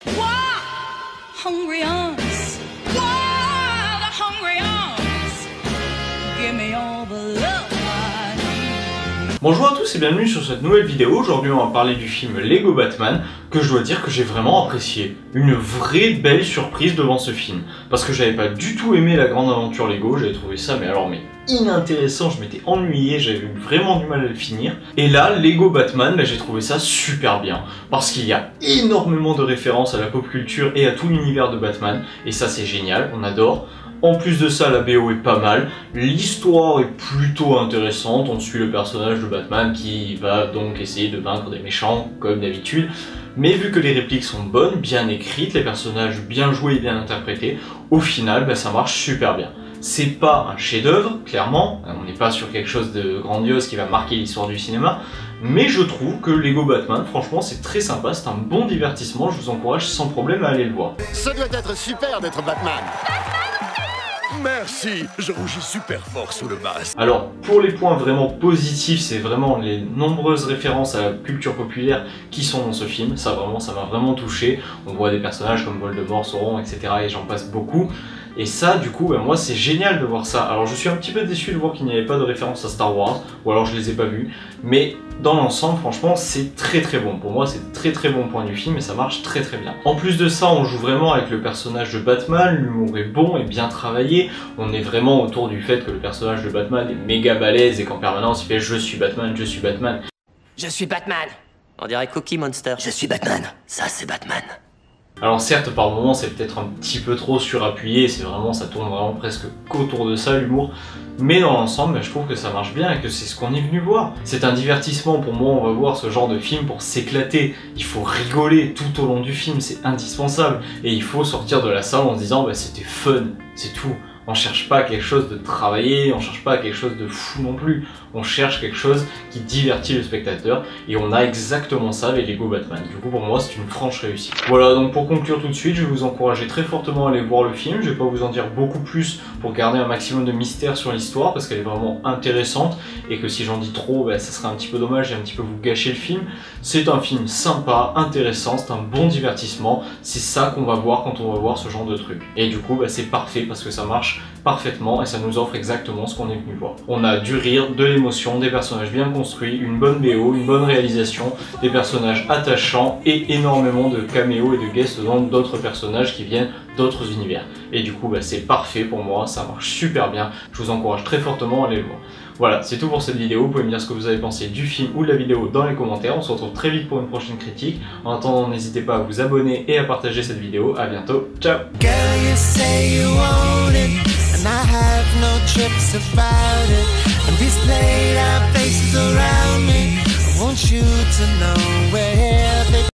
Hungry arms, wild, hungry arms. Give me all the love I need. Bonjour à tous et bienvenue sur cette nouvelle vidéo. Aujourd'hui on va parler du film Lego Batman, que je dois dire que j'ai vraiment apprécié. Une vraie belle surprise devant ce film. Parce que j'avais pas du tout aimé la grande aventure Lego, j'avais trouvé ça mais inintéressant, je m'étais ennuyé, j'avais eu vraiment du mal à le finir. Et là, Lego Batman, j'ai trouvé ça super bien. Parce qu'il y a énormément de références à la pop culture et à tout l'univers de Batman. Et ça c'est génial, on adore. En plus de ça, la BO est pas mal, l'histoire est plutôt intéressante, on suit le personnage de Batman qui va donc essayer de vaincre des méchants, comme d'habitude. Mais vu que les répliques sont bonnes, bien écrites, les personnages bien joués et bien interprétés, au final, ça marche super bien. C'est pas un chef-d'œuvre, clairement, on n'est pas sur quelque chose de grandiose qui va marquer l'histoire du cinéma, mais je trouve que Lego Batman, franchement, c'est très sympa, c'est un bon divertissement, je vous encourage sans problème à aller le voir. Ça doit être super d'être Batman. Merci, je rougis super fort sous le masque. Alors, pour les points vraiment positifs, c'est vraiment les nombreuses références à la culture populaire qui sont dans ce film. Ça m'a vraiment touché. On voit des personnages comme Voldemort, Sauron, etc. et j'en passe beaucoup. Et ça, du coup, moi, c'est génial de voir ça. Alors, je suis un petit peu déçu de voir qu'il n'y avait pas de référence à Star Wars, ou alors je les ai pas vus. Mais dans l'ensemble, franchement, c'est très bon. Pour moi, c'est très bon point du film et ça marche très bien. En plus de ça, on joue vraiment avec le personnage de Batman, l'humour est bon et bien travaillé. On est vraiment autour du fait que le personnage de Batman est méga balèze et qu'en permanence, il fait « Je suis Batman, je suis Batman ». Je suis Batman. On dirait Cookie Monster. Je suis Batman. Ça, c'est Batman. Alors certes, par moments, c'est peut-être un petit peu trop surappuyé, ça tourne vraiment presque qu'autour de ça, l'humour. Mais dans l'ensemble, je trouve que ça marche bien et que c'est ce qu'on est venu voir. C'est un divertissement, pour moi, on va voir ce genre de film pour s'éclater. Il faut rigoler tout au long du film, c'est indispensable. Et il faut sortir de la salle en se disant, c'était fun, c'est tout. On cherche pas quelque chose de travaillé, on cherche pas quelque chose de fou non plus. On cherche quelque chose qui divertit le spectateur et on a exactement ça avec Lego Batman. Du coup pour moi c'est une franche réussite. Voilà, donc pour conclure tout de suite, je vais vous encourager très fortement à aller voir le film. Je vais pas vous en dire beaucoup plus pour garder un maximum de mystère sur l'histoire parce qu'elle est vraiment intéressante et que si j'en dis trop, ça serait un petit peu dommage et un petit peu vous gâcher le film. C'est un film sympa, intéressant, c'est un bon divertissement. C'est ça qu'on va voir quand on va voir ce genre de truc. Et du coup c'est parfait parce que ça marche parfaitement et ça nous offre exactement ce qu'on est venu voir. On a du rire, de l'émotion, des personnages bien construits, une bonne BO, une bonne réalisation, des personnages attachants et énormément de caméos et de guests dans d'autres personnages qui viennent d'autres univers. Et du coup c'est parfait pour moi, ça marche super bien, je vous encourage très fortement à aller le voir. Voilà, c'est tout pour cette vidéo, vous pouvez me dire ce que vous avez pensé du film ou de la vidéo dans les commentaires, on se retrouve très vite pour une prochaine critique. En attendant, n'hésitez pas à vous abonner et à partager cette vidéo, à bientôt, ciao. And I have no trips about it. And these played out faces around me. I want you to know where